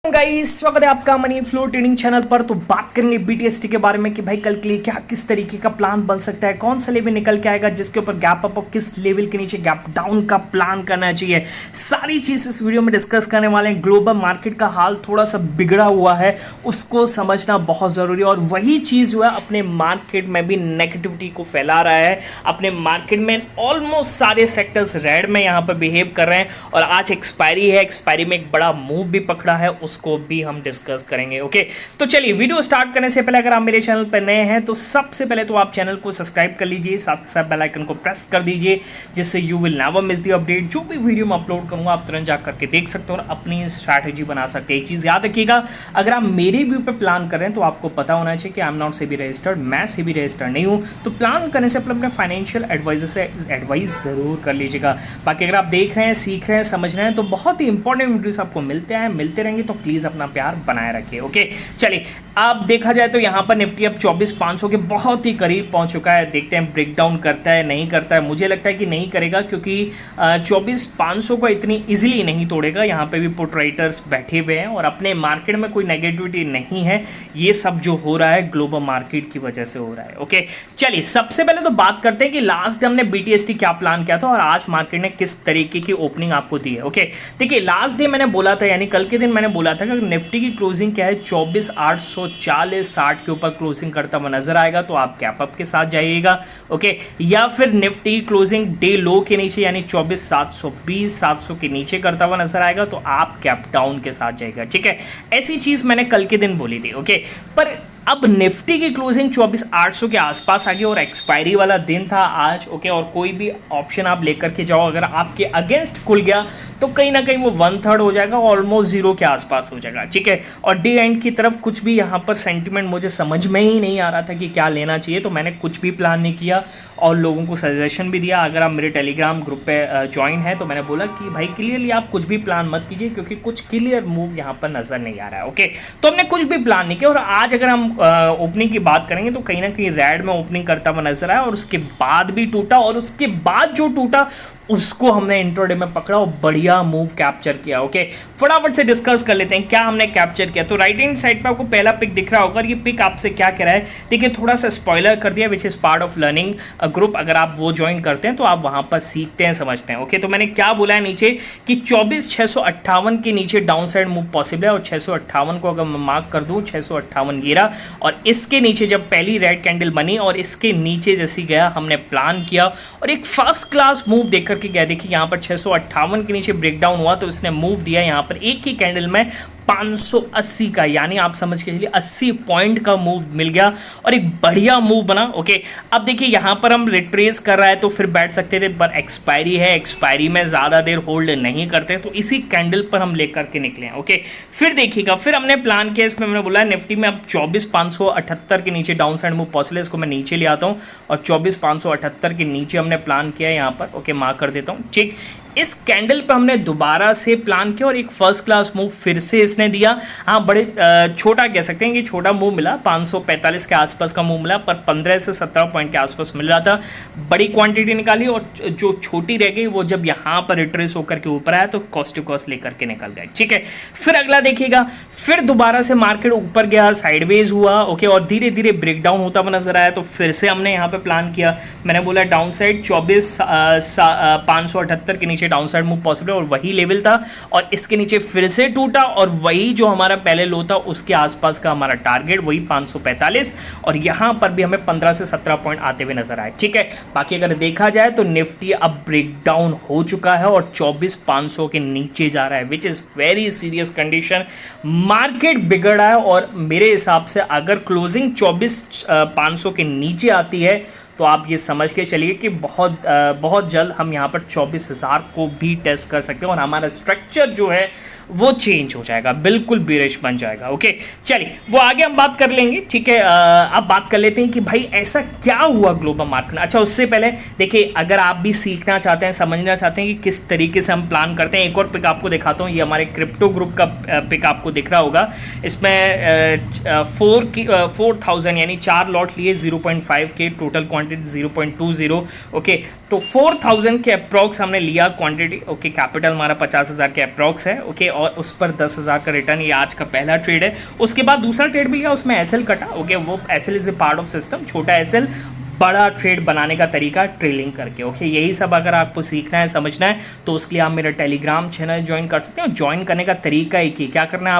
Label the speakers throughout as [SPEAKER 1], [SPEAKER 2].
[SPEAKER 1] Guys, स्वागत है आपका मनी फ्लो ट्रेडिंग चैनल पर। तो बात करेंगे बीटीएसटी के बारे में कि भाई कल के लिए क्या किस तरीके का प्लान बन सकता है, कौन सा लेवल निकल के आएगा जिसके ऊपर गैप अप और किस लेवल के नीचे गैप डाउन का प्लान करना चाहिए। सारी चीज इस वीडियो में डिस्कस करने वाले हैं। ग्लोबल मार्केट का हाल थोड़ा सा बिगड़ा हुआ है, उसको समझना बहुत जरूरी है और वही चीज जो है अपने मार्केट में भी नेगेटिविटी को फैला रहा है। अपने मार्केट में ऑलमोस्ट सारे सेक्टर्स रेड में यहाँ पर बिहेव कर रहे हैं और आज एक्सपायरी है, एक्सपायरी में एक बड़ा मूव भी पकड़ा है, उसको भी हम डिस्कस करेंगे। ओके, तो चलिए वीडियो स्टार्ट करने से पहले अगर आप मेरे चैनल पर नए हैं तो सबसे पहले तो आप चैनल को सब्सक्राइब कर लीजिए, साथ साथ बेल आइकन को प्रेस कर दीजिए जिससे you will never miss the update. जो भी वीडियो मैं अपलोड करूंगा आप तुरंत जा करके देख सकते हो और अपनी स्ट्रैटेजी बना सकते हैं। एक चीज याद रखिएगा, अगर आप मेरे व्यू पे प्लान कर रहे हैं तो आपको पता होना चाहिए कि I am not SEBI registered, मैं सेबी रजिस्टर्ड नहीं हूं। तो प्लान करने से पहले अपने फाइनेंशियल एडवाइजर से एडवाइस जरूर कर लीजिएगा। बाकी अगर आप देख रहे हैं, सीख रहे हैं, समझ रहे हैं तो बहुत ही इंपॉर्टेंट वीडियोस आपको मिलते रहेंगे, तो प्लीज अपना प्यार बनाए रखिए। ओके, चलिए अब देखा जाए तो यहाँ पर निफ्टी अब 24,500 के बहुत ही करीब पहुंच चुका है। देखते हैं ब्रेकडाउन करता है नहीं करता है। मुझे लगता है कि नहीं करेगा क्योंकि 24,500 को इतनी इजीली नहीं तोड़ेगा। यहाँ पे भी पुट राइटर्स बैठे हुए हैं और अपने मार्केट में कोई नेगेटिविटी नहीं है। ये सब जो हो रहा है ग्लोबल मार्केट की वजह से हो रहा है। ओके, चलिए सबसे पहले तो बात करते हैं कि लास्ट डे हमने बीटीएसटी क्या प्लान किया था और आज मार्केट ने किस तरीके की ओपनिंग आपको दी है। ओके, देखिए लास्ट डे मैंने बोला था, यानी कल के दिन मैंने बोला था कि निफ्टी की क्लोजिंग क्या है 24,840-60 के ऊपर क्लोजिंग करता हुआ नजर आएगा तो आप कैप अप के साथ जाइएगा। ओके, या फिर निफ्टी क्लोजिंग डे लो के नीचे यानी 24,720-700 के नीचे करता हुआ नजर आएगा तो आप कैप डाउन के साथ जाइएगा। ठीक है, ऐसी चीज मैंने कल के दिन बोली थी। ओके, पर अब निफ्टी की क्लोजिंग 24,800 के आसपास आ गई और एक्सपायरी वाला दिन था आज। ओके, और कोई भी ऑप्शन आप लेकर के जाओ, अगर आपके अगेंस्ट खुल गया तो कहीं ना कहीं वो 1/3 हो जाएगा, ऑलमोस्ट जीरो के आसपास हो जाएगा। ठीक है, और डे एंड की तरफ कुछ भी यहाँ पर सेंटिमेंट मुझे समझ में ही नहीं आ रहा था कि क्या लेना चाहिए, तो मैंने कुछ भी प्लान नहीं किया और लोगों को सजेशन भी दिया। अगर आप मेरे टेलीग्राम ग्रुप पे ज्वाइन है तो मैंने बोला कि भाई क्लियरली आप कुछ भी प्लान मत कीजिए क्योंकि कुछ क्लियर मूव यहाँ पर नजर नहीं आ रहा है। ओके, तो हमने कुछ भी प्लान नहीं किया और आज अगर हम ओपनिंग की बात करेंगे तो कहीं ना कहीं रेड में ओपनिंग करता हुआ नजर आया और उसके बाद भी टूटा और उसके बाद जो टूटा उसको हमने इंट्रोडे में पकड़ा और बढ़िया मूव कैप्चर किया। ओके, फटाफट से डिस्कस कर लेते हैं क्या हमने कैप्चर किया। तो राइट हैंड साइड पे आपको पहला पिक दिख रहा होगा, ये पिक आपसे क्या कह रहा है देखिए, थोड़ा सा स्पॉइलर कर दिया which is part of learning group. अगर आप वो ज्वाइन करते हैं तो आप वहां पर सीखते हैं, समझते हैं। ओके, तो मैंने क्या बोला है नीचे कि 24,658 के नीचे डाउन साइड मूव पॉसिबल है और 658 को अगर मैं मार्क कर दूं 658 गिरा और इसके नीचे जब पहली रेड कैंडल बनी और इसके नीचे जैसी गया हमने प्लान किया और एक फर्स्ट क्लास मूव देकर के गया। देखिए यहाँ पर 658 के नीचे ब्रेकडाउन हुआ तो इसने मूव दिया यहाँ पर एक ही कैंडल में 580 का, यानी आप समझ के चलिए 80 पॉइंट का मूव मिल गया और एक बढ़िया मूव बना। ओके, अब देखिए यहां पर हम रिट्रेस कर रहा है तो फिर बैठ सकते थे, पर एक्सपायरी है, एक्सपायरी में ज्यादा देर होल्ड नहीं करते तो इसी कैंडल पर हम लेकर के निकले हैं। ओके, फिर देखिएगा, फिर हमने प्लान किया, इसमें मैंने बोला निफ्टी में अब 24,578 के नीचे डाउन साइड मूव पॉसिबल है, इसको मैं नीचे ले आता हूं और 24,578 के नीचे हमने प्लान किया यहाँ पर। ओके, मार्क कर देता हूं। ठीक, इस कैंडल पर हमने दोबारा से प्लान किया और एक फर्स्ट क्लास मूव फिर से इसने दिया। हाँ, बड़े छोटा कह सकते हैं कि छोटा मूव मिला, 545 के आसपास का मूव मिला, पर 15 से 17 पॉइंट के आसपास मिल रहा था। बड़ी क्वांटिटी निकाली और जो छोटी रह गई वो जब यहाँ पर रिट्रेस होकर के ऊपर आया तो कॉस्ट टू कॉस्ट लेकर के निकल गए। ठीक है, फिर अगला देखिएगा, फिर दोबारा से मार्केट ऊपर गया, साइडवेज हुआ। ओके, और धीरे धीरे ब्रेकडाउन होता हुआ नजर आया तो फिर से हमने यहाँ पे प्लान किया। मैंने बोला डाउन साइड 24,578 के नीचे डाउन साइड मूव पॉसिबल और वही लेवल था और इसके नीचे फिर से टूटा और वही जो हमारा पहले लो था उसके आसपास का हमारा टारगेट वही 545 और यहां पर भी हमें 15 से 17 पॉइंट आते हुए नजर आए। ठीक है, बाकी अगर देखा जाए तो निफ्टी अब ब्रेकडाउन हो चुका है और 24,500 के नीचे जा रहा है which is very serious condition. Market बिगड़ा है और मेरे हिसाब से अगर क्लोजिंग 24,500 के नीचे आती है तो आप ये समझ के चलिए कि बहुत जल्द हम यहाँ पर 24,000 को भी टेस्ट कर सकते हैं और हमारा स्ट्रक्चर जो है वो चेंज हो जाएगा, बिल्कुल बेरिश बन जाएगा। ओके, चलिए वो आगे हम बात कर लेंगे। ठीक है, अब बात कर लेते हैं कि भाई ऐसा क्या हुआ ग्लोबल मार्केट में। अच्छा, उससे पहले देखिए, अगर आप भी सीखना चाहते हैं, समझना चाहते हैं कि किस तरीके से हम प्लान करते हैं, एक और पिक आपको दिखाता हूँ। ये हमारे क्रिप्टो ग्रुप का पिक आपको दिख रहा होगा। इसमें 4,000 यानी 4 लॉट लिए 0.5 के, टोटल क्वांटिटी 0.20। ओके, तो 4,000 के अप्रॉक्स हमने लिया क्वांटिटी। ओके, कैपिटल हमारा 50,000 के अप्रॉक्स है। ओके, और उस पर 10,000 का रिटर्न, ये आज का पहला ट्रेड है। उसके बाद दूसरा ट्रेड भी लिया, उसमें एसएल कटा, ओके, वो SL is the part of system, छोटा एसएल, बड़ा ट्रेड बनाने का तरीका ट्रेलिंग करके, ओके। यही सब अगर आपको सीखना है, समझना है, तो उसके लिए आप मेरा टेलीग्राम चैनल ज्वाइन कर सकते हैं। ज्वाइन करने का तरीका एक ही, क्या करना है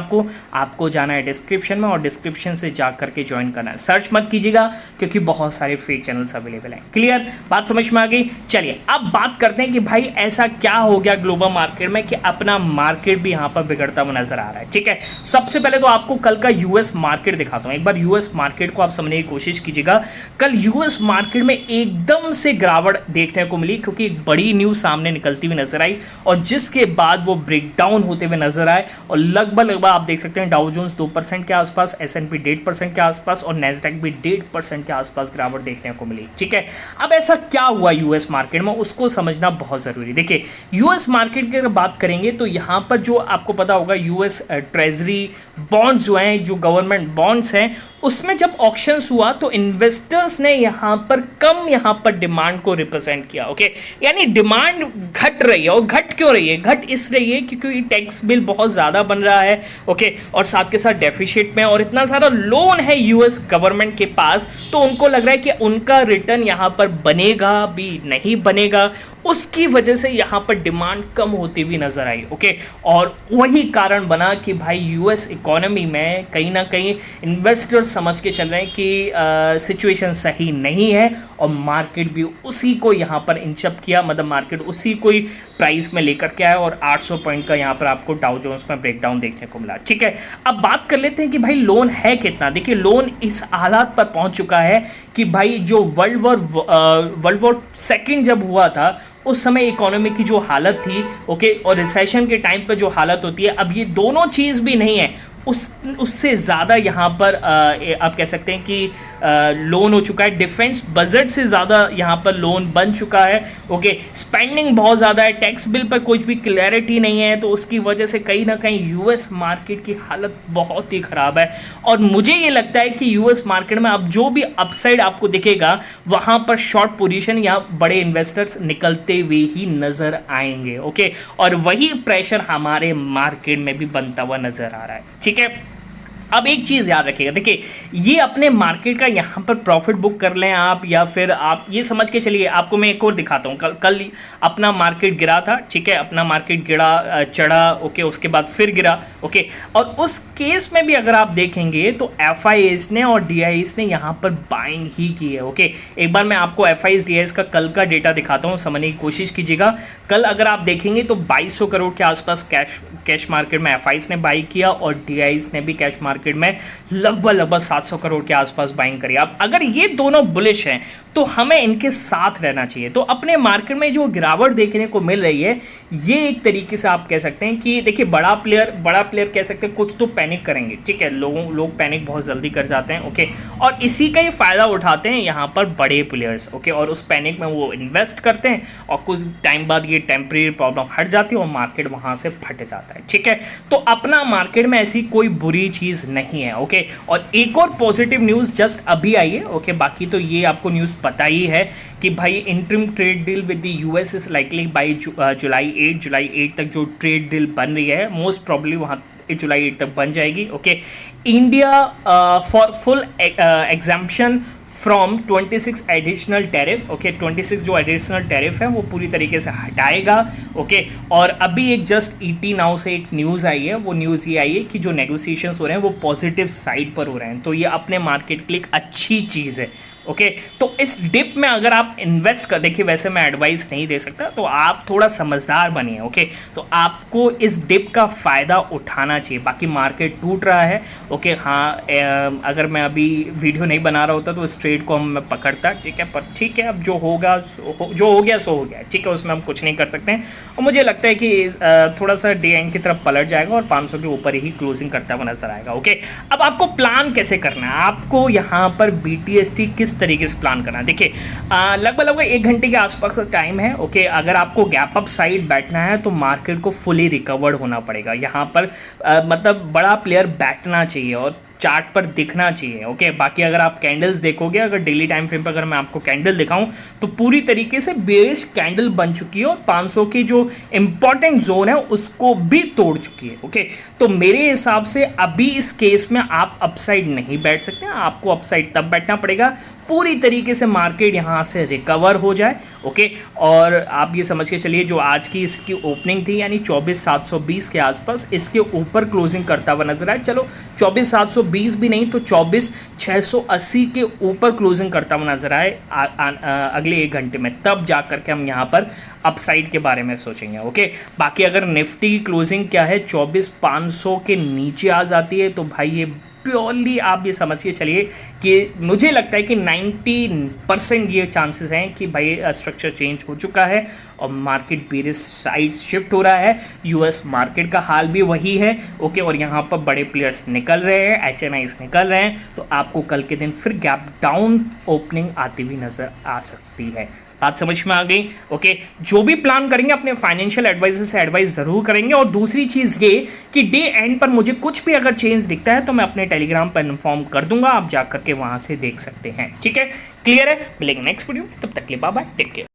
[SPEAKER 1] आपको जाना है डिस्क्रिप्शन में और डिस्क्रिप्शन से जा करके ज्वाइन करना है। सर्च मत कीजिएगा क्योंकि बहुत सारे फेक चैनल्स अवेलेबल हैं। क्लियर, बात समझ में आ गई? चलिए अब बात करते हैं कि भाई ऐसा क्या हो गया ग्लोबल मार्केट में कि अपना मार्केट भी यहाँ पर बिगड़ता हुआ नजर आ रहा है। ठीक है, सबसे पहले तो आपको कल का यूएस मार्केट दिखाता हूँ। एक बार यूएस मार्केट को आप समझने की कोशिश कीजिएगा। कल यूएस मार्केट में एकदम से गिरावट देखने को मिली क्योंकि एक बड़ी न्यूज सामने निकलती हुई नजर आई और जिसके बाद वो ब्रेकडाउन होते हुए नजर आए और लगभग आप देख सकते हैं डाउ जोन्स 2% के आसपास, एसएनपी 1.5% के आसपास और नैस्डैक भी 1.5% के आसपास गिरावट देखने को मिली। ठीक है, अब ऐसा क्या हुआ यूएस मार्केट में, उसको समझना बहुत जरूरी। देखिए यूएस मार्केट की अगर बात करेंगे तो यहां पर जो आपको पता होगा यूएस ट्रेजरी बॉन्ड्स जो हैं, जो गवर्नमेंट बॉन्ड्स हैं, उसमें जब ऑक्शंस हुआ तो इन्वेस्टर्स ने यहां पर कम यहां पर डिमांड को रिप्रेजेंट किया। ओके, यानी डिमांड घट रही है। और घट क्यों रही है? घट इस रही है क्योंकि टैक्स बिल बहुत ज्यादा बन रहा है, ओके, और साथ के साथ डेफिसिट में और इतना सारा लोन है यूएस गवर्नमेंट के पास, तो उनको लग रहा है कि उनका रिटर्न यहां पर बनेगा भी नहीं बनेगा, उसकी वजह से यहां पर डिमांड कम होती हुई नजर आई। ओके, और वही कारण बना कि भाई यूएस इकोनॉमी में कहीं ना कहीं इन्वेस्टर्स समझ के चल रहे हैं कि सिचुएशन सही नहीं है और मार्केट भी उसी को यहां पर इंचअप किया, मतलब मार्केट उसी को ही प्राइस में लेकर के आया और 800 पॉइंट का यहां पर आपको डाउ जोन्स में ब्रेकडाउन देखने को मिला। ठीक है, अब बात कर लेते हैं कि भाई लोन है कितना। देखिए लोन इस हालात पर पहुंच चुका है कि भाई जो वर्ल्ड वॉर सेकेंड जब हुआ था उस समय इकोनॉमी की जो हालत थी, ओके, और रिसेशन के टाइम पर जो हालत होती है, अब ये दोनों चीज़ भी नहीं है, उससे ज़्यादा यहाँ पर आप कह सकते हैं कि लोन हो चुका है। डिफेंस बजट से ज़्यादा यहाँ पर लोन बन चुका है। ओके, स्पेंडिंग बहुत ज़्यादा है, टैक्स बिल पर कुछ भी क्लैरिटी नहीं है, तो उसकी वजह से कहीं ना कहीं यूएस मार्केट की हालत बहुत ही ख़राब है। और मुझे ये लगता है कि यूएस मार्केट में अब जो भी अपसाइड आपको दिखेगा वहाँ पर शॉर्ट पोजीशन या बड़े इन्वेस्टर्स निकलते हुए ही नज़र आएंगे। ओके, और वही प्रेशर हमारे मार्केट में भी बनता हुआ नज़र आ रहा है। ठीक है, अब एक चीज़ याद रखिएगा, देखिए ये अपने मार्केट का यहाँ पर प्रॉफिट बुक कर लें आप, या फिर आप ये समझ के चलिए। आपको मैं एक और दिखाता हूँ। कल अपना मार्केट गिरा था, ठीक है, अपना मार्केट गिरा, चढ़ा, ओके, उसके बाद फिर गिरा, ओके, और उस केस में भी अगर आप देखेंगे तो एफआईएस ने और डीआईएस ने यहाँ पर बाइंग ही की है। ओके, एक बार मैं आपको एफआईएस डीआईएस का कल का डेटा दिखाता हूँ, समझने की कोशिश कीजिएगा। कल अगर आप देखेंगे तो 2200 करोड़ के आसपास कैश मार्केट में एफआईएस ने बाई किया और डीआईएस ने भी कैश मार्केट में लगभग 700 करोड़ के आसपास बाइंग करी। अब अगर ये दोनों बुलिश हैं तो हमें इनके साथ रहना चाहिए। तो अपने मार्केट में जो गिरावट देखने को मिल रही है, ये एक तरीके से आप कह सकते हैं कि देखिए बड़ा प्लेयर कह सकते हैं कुछ तो पैनिक करेंगे। ठीक है, लोग पैनिक बहुत जल्दी कर जाते हैं। ओके, और इसी का ही फायदा उठाते हैं यहाँ पर बड़े प्लेयर्स। ओके, और उस पैनिक में वो इन्वेस्ट करते हैं और कुछ टाइम बाद ये टेम्परेरी प्रॉब्लम हट जाती है और मार्केट वहां से फट जाता है। ठीक है, तो अपना मार्केट में ऐसी कोई बुरी चीज नहीं है। ओके, और एक और पॉजिटिव न्यूज जस्ट अभी आई है। ओके, बाकी तो ये आपको न्यूज पता ही है कि भाई interim trade deal with the US is likely by July 8 तक जो ट्रेड डील बन रही है, मोस्ट प्रॉब्ली वहां जुलाई 8 तक बन जाएगी। Okay, India for full exemption from 26 additional tariff. Okay, 26 जो एडिशनल टैरिफ है वो पूरी तरीके से हटाएगा। ओके, और अभी एक जस्ट ईटी नाउ से एक न्यूज़ आई है, वो न्यूज़ ये आई है कि जो नेगोशिएशंस हो रहे हैं वो पॉजिटिव साइड पर हो रहे हैं, तो ये अपने मार्केट के लिए एक अच्छी चीज़ है। ओके, तो इस डिप में अगर आप इन्वेस्ट कर, देखिए वैसे मैं एडवाइस नहीं दे सकता, तो आप थोड़ा समझदार बनिए। ओके, तो आपको इस डिप का फ़ायदा उठाना चाहिए। बाकी मार्केट टूट रहा है। ओके, हाँ, अगर मैं अभी वीडियो नहीं बना रहा होता तो इस ट्रेड को मैं पकड़ता। ठीक है, पर ठीक है, अब जो होगा जो हो गया सो हो गया। ठीक है, उसमें हम कुछ नहीं कर सकते हैं और मुझे लगता है कि थोड़ा सा डे एंड की तरफ पलट जाएगा और 500 के ऊपर ही क्लोजिंग करता हुआ नजर आएगा। ओके, अब आपको प्लान कैसे करना है, आपको यहाँ पर BTST किस तरीके से प्लान करना है। देखिए लगभग 1 घंटे के आसपास का टाइम है। ओके, अगर आपको गैप अप साइड बैठना है तो मार्केट को फुली रिकवर्ड होना पड़ेगा। यहाँ पर मतलब बड़ा प्लेयर बैठना चाहिए और चार्ट पर दिखना चाहिए। ओके, बाकी अगर आप कैंडल्स देखोगे, अगर डेली टाइम फ्रेम पर अगर मैं आपको कैंडल दिखाऊं तो पूरी तरीके से बेरिश कैंडल बन चुकी है और 500 की जो इंपॉर्टेंट जोन है उसको भी तोड़ चुकी है। ओके, तो मेरे हिसाब से अभी इस केस में आप अपसाइड नहीं बैठ सकते, आपको अपसाइड तब बैठना पड़ेगा पूरी तरीके से मार्केट यहाँ से रिकवर हो जाए। ओके, और आप ये समझ के चलिए जो आज की इसकी ओपनिंग थी यानी 24,720 के आसपास, इसके ऊपर क्लोजिंग करता हुआ नजर आए। चलो 24,720 भी नहीं तो 24,680 के ऊपर क्लोजिंग करता हुआ नजर आए अगले 1 घंटे में, तब जा करके हम यहाँ पर अपसाइड के बारे में सोचेंगे। ओके, बाकी अगर निफ्टी की क्लोजिंग क्या है 24,500 के नीचे आ जाती है तो भाई ये प्योरली आप ये समझ के चलिए कि मुझे लगता है कि 90% ये चांसेस हैं कि भाई स्ट्रक्चर चेंज हो चुका है और मार्केट बेरिश साइड शिफ्ट हो रहा है। यूएस मार्केट का हाल भी वही है। ओके, और यहाँ पर बड़े प्लेयर्स निकल रहे हैं, एचएनआईज निकल रहे हैं, तो आपको कल के दिन फिर गैप डाउन ओपनिंग आती हुई नजर आ सकती है। बात समझ में आ गई। ओके, जो भी प्लान करेंगे अपने फाइनेंशियल एडवाइजर से एडवाइस जरूर करेंगे। और दूसरी चीज़ ये कि डे एंड पर मुझे कुछ भी अगर चेंज दिखता है तो मैं अपने टेलीग्राम पर इन्फॉर्म कर दूंगा, आप जाकर के वहां से देख सकते हैं। ठीक है, क्लियर है। मिलेंगे नेक्स्ट वीडियो में, तब तक के लिए बाय बाय, टेक केयर।